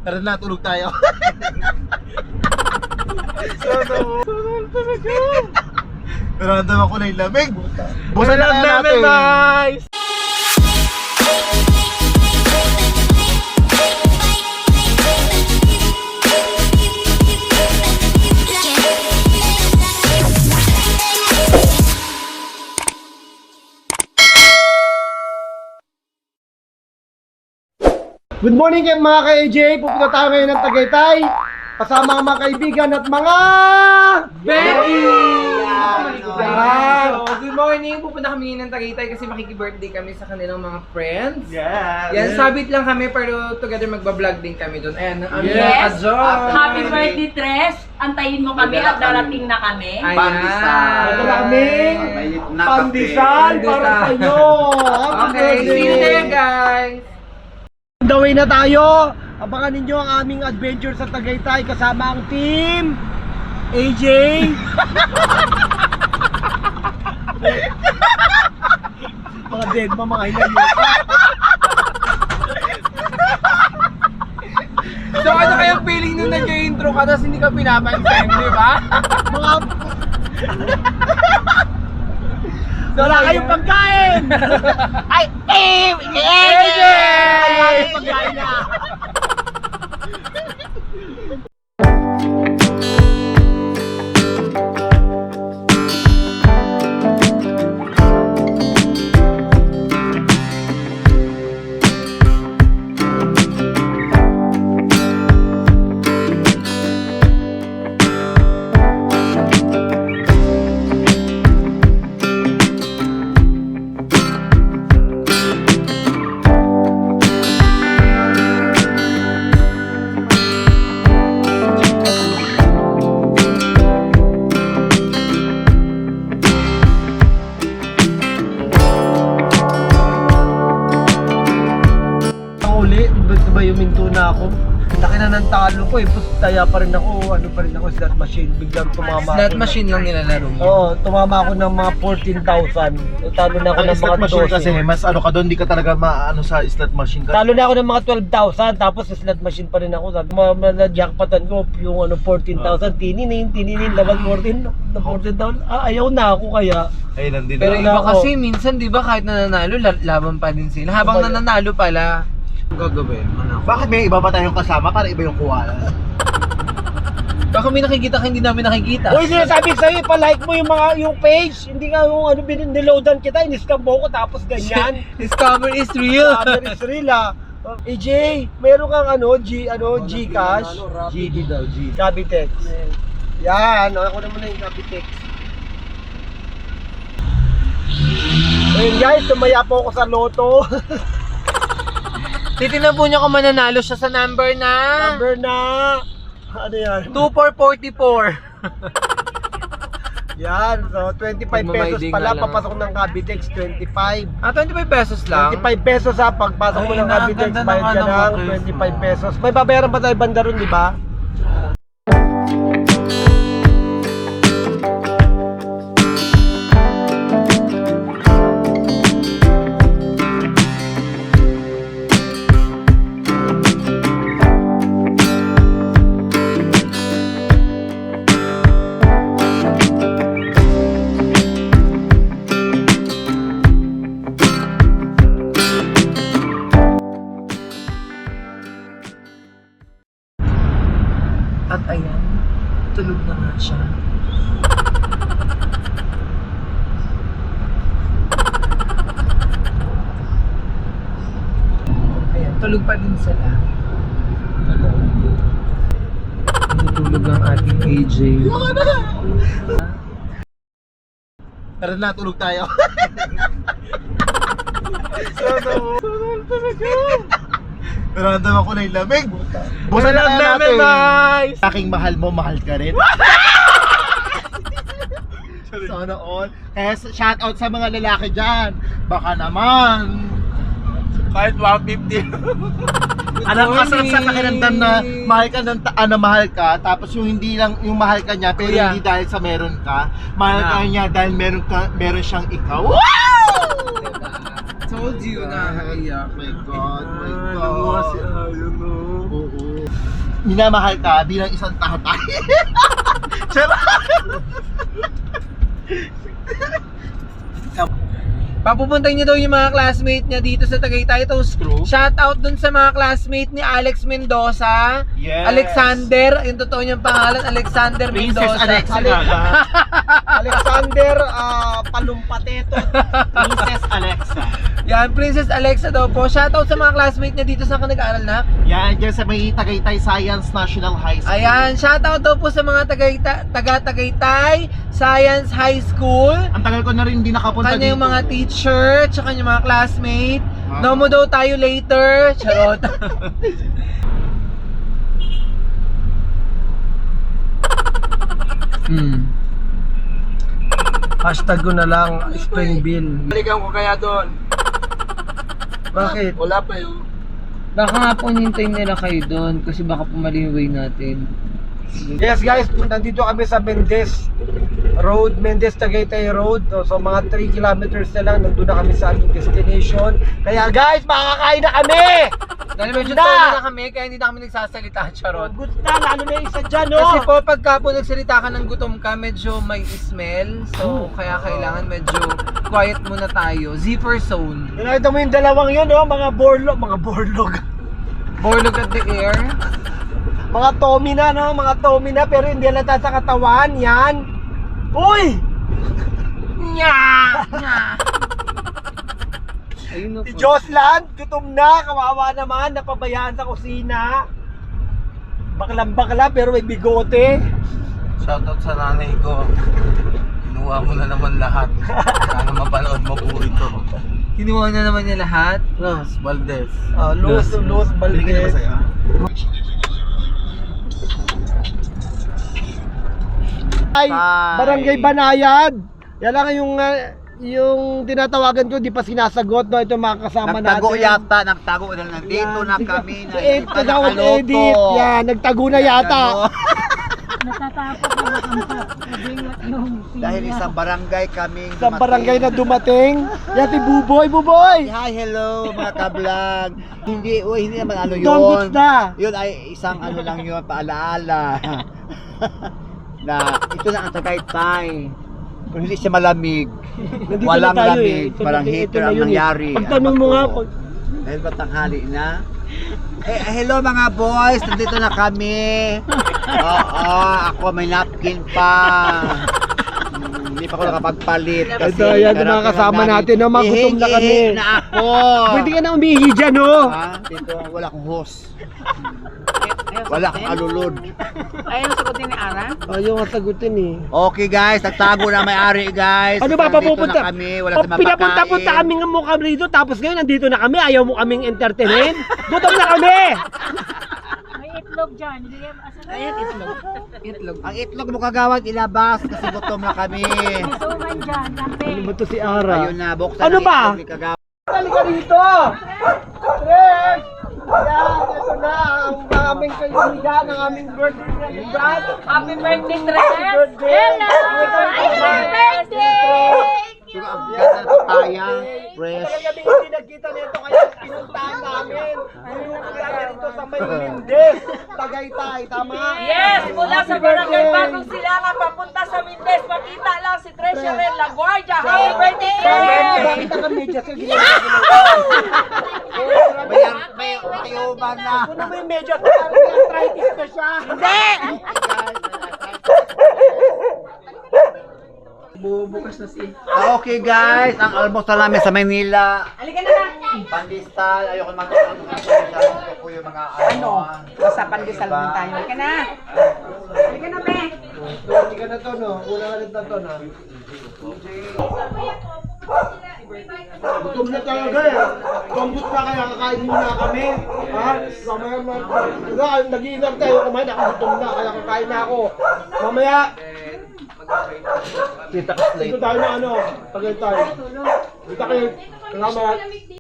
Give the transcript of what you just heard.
Tara na, tulog tayo. Naramdaman ko na yung lamig. Busan na kaya natin. Guys! Good morning kayo mga ka-AJ. Pupunta tayo ngayon ng Tagaytay. Kasama ang mga kaibigan at mga Becky! Yan. So, good morning. Pupunta kami ng Tagaytay kasi makiki-birthday kami sa kanilang mga friends. Yes. Yan, sabit lang kami pero together magbablog din kami doon. Ayan, ang aming Yes. ka-joy. Happy birthday, Tres! Antayin mo kami at darating na kami. Ayan. Ito na kaming pandesal para sa inyo. Happy Okay, see you birthday. there guys! On the way na tayo. Abangan ninyo ang aming adventure sa Tagaytay kasama ang team AJ. Mga dead pa, mga hinay. So ano kayang feeling nung nag-intro ka tapos hindi ka pinapansin, di ba? Mga wala kayong pagkain! Ay, AJ! Ay, pagkain na! Uli, ba't ba yuminto na ako? Laki na ng talo ko eh, taya pa rin ako, ano pa rin ako, slot machine, biglang tumama Slot ako. machine lang nilalaro mo. Oo, tumama ako ng mga 14,000. Talo na ako Ang ng slot mga machine 12. kasi, mas ano ka doon, di ka talaga maano sa slot machine ka. Talo na ako ng mga 12,000, tapos sa slot machine pa rin ako. Sabi, jackpotan ko, yung ano, 14,000, tininin, laban 14, na 14,000. Ayaw na ako kaya. Ay, nandito. Pero Wala iba ako. kasi minsan 'di ba kahit nananalo laban pa din sila. Habang nananalo pala gagawin mo na. Bakit may iba pa tayong kasama para iba yung kuwala? Baka may nakikita ka hindi namin nakikita. Uy, sinasabi sa'yo, pa-like mo yung page. Hindi nga yung ano, niloadan kita, in-scam mo ko, tapos ganyan. Scammer is real. Camera is real ah. AJ, meron kang ano, Gcash? GD daw, G. Cavitex. Yan, ako naman na yung Cavitex. Ayun guys, tumaya po ako sa loto. Titignan po niyo kung mananalo siya sa number na Number na, ano yan? 2444. Yan, so 25 pesos Magmamayding pala, nga lang papasok ng Cavitex, 25. Ah, 25 pesos lang. 25 pesos ha, pagpasok mo Ay, ng Cavitex, nakaganda bayad ka naman ng ako, 25 pesos. May babayaran pa tayo banda ron, di ba? At ayan, tulog na nga siya. Ayan, tulog pa din sila. Tulog ang ating AJ. Tara na, tulog tayo. Naramdaman ko na yung lamig. Busan na kaya natin. guys! Aking mahal mo, mahal ka rin. Sana all. Kaya shout out sa mga lalaki dyan. Baka naman. Kahit 150. Alam ka sa pakiramdam na mahal ka ng mahal ka, tapos yung hindi lang yung mahal ka niya pero Yeah. hindi dahil sa meron ka, mahal ka niya dahil meron siyang ikaw. Told you na. My God, my God. Oo. minamahal ka bilang isang tatay. Charot! Papupuntahin niya daw yung mga classmate niya dito sa Tagaytay. Tapos, True. shout out dun sa mga classmate ni Alex Mendoza. Yes. Alexander, yung totoo niyang pangalan, Alexander Princess Mendoza. Alexa nga. Alexander Palumpateto. Princess Alexa. Yan, Princess Alexa daw po. Shout out sa mga classmate niya dito sa nag-aaral na. Yan, dyan sa may Tagaytay Science National High School. Ayan, shout out daw po sa mga taga-Tagaytay Science High School. Ang tagal ko na rin hindi nakapunta Kanya dito. yung mga teacher, tsaka yung mga classmate. Ah. Nomo daw tayo later. Charot. Hashtag ko na lang, spring bill. Balikan ko kaya doon. Bakit? Wala pa yun. Baka nga po hintayin nila kayo doon kasi baka pumali yung way natin. Yes guys, nandito kami sa Mendez Road, Mendez Tagaytay Road. So mga 3 kilometers na lang, nandun na kami sa aming destination. Kaya guys, makakain na kami! Dahil medyo Na! tono na kami kaya hindi na kami nagsasalita, charot. Good na, lalo na yung isa dyan, no? Kasi po pagka po nagsalita ka ng gutom ka, medyo may smell. So kaya kailangan medyo quiet muna tayo. Zipper zone. Nakita mo yung dalawang yun, no? Mga borlog. Borlog at the air. Mga Tommy na, no? Mga Tommy na, pero hindi halata sa katawan. Yan. Uy! Nya! Nya! Ayun na Si po. Joslan, gutom na. Kawawa naman, napabayaan sa kusina. Baklang-bakla, pero may bigote. Shoutout sa nanay ko. Kinuha mo na naman lahat. Sana mapanood mo po ito. Kinuha na naman niya lahat. Los Valdez. Los Valdez. Ay, Barangay Banayad. Yan lang yung tinatawagan ko, di pa sinasagot, no? Ito mga kasama Nagtago natin. yata, nagtago na nandito na kami. Na Si Ed, kagawad edit. Yan, nagtago na yata. Natatapos na makampak. Nabingot yung Dahil isang barangay kami. Sa barangay na dumating. Yan si Buboy. Hi, hello mga kablog. Hindi naman ano yun. Don't na. Yun ay isang ano lang yun, paalaala. Na ito na ang Tagaytay. Kung hindi siya malamig, Nandito walang na tayo, lamig, Ito parang na- ito heater na ang yun, nangyari. Pagtanong mo nga, Dahil ba tanghali na? Hello mga boys, nandito na kami. Oo, ako may napkin pa. Hindi pa ako nakapagpalit kasi Ito, yan, yung mga karating kasama lang natin, no? Magutom na kami. Ihingi na ako. Pwede ka na umihi dyan, no? Ha? Dito, wala akong host. Wala akong alulod. Ayaw sagutin ni Ara? Ayaw nga sagutin eh. Okay guys, nagtago na may-ari guys. Ano ba, Nandito papupunta? na kami, wala sa mapakain. Pinapunta-punta kami ng mukha rito, tapos ngayon nandito na kami, ayaw mo kaming entertainin? Gutom na kami! May itlog dyan. Hindi yan asan na yan? Itlog. Ang itlog mo kagawad ilabas kasi gutom na kami. May suman dyan. Kape. Ano ba to si Ara? Ayun na, buksan Ano ang ba? itlog ni kagawad. Halika rito! Tres! Yan, ito na ang aming kaibigan, ang aming birthday kaibigan. Happy birthday, Tres! Happy birthday! Happy birthday! Ang ganda ng tayang, fresh. Talaga kami hindi nagkita nito kaya pinuntahan namin. Pinuntahan namin ito sa may Mendez, Tagaytay, tama? Yes! Mula sa Barangay Bagong Silangan papunta sa Mendez. Makita lang si Treasurer La Guardia. Happy birthday, Tres! Bakit naka-medyas ka ginagawa? May ayuman na. Kung may medyas, parang may arthritis na siya. Hindi! Okay guys, ang almusal namin sa Manila. Halika na lang. Pandesal, ayoko mag-pandesal. Ito po yung mga ano. Basta pandesal mo tayo. Halika na. Halika na, Be. Hindi ka na to, no? Una ka na to, no? Gutom na talaga eh. Kumbut na kaya kakain muna kami. Ha? Mamaya nag-iingat tayo kumain. Ako gutom na kaya kakain na ako. Mamaya. Dito tayo na ano. Tagay tayo. Dito kayo. Salamat.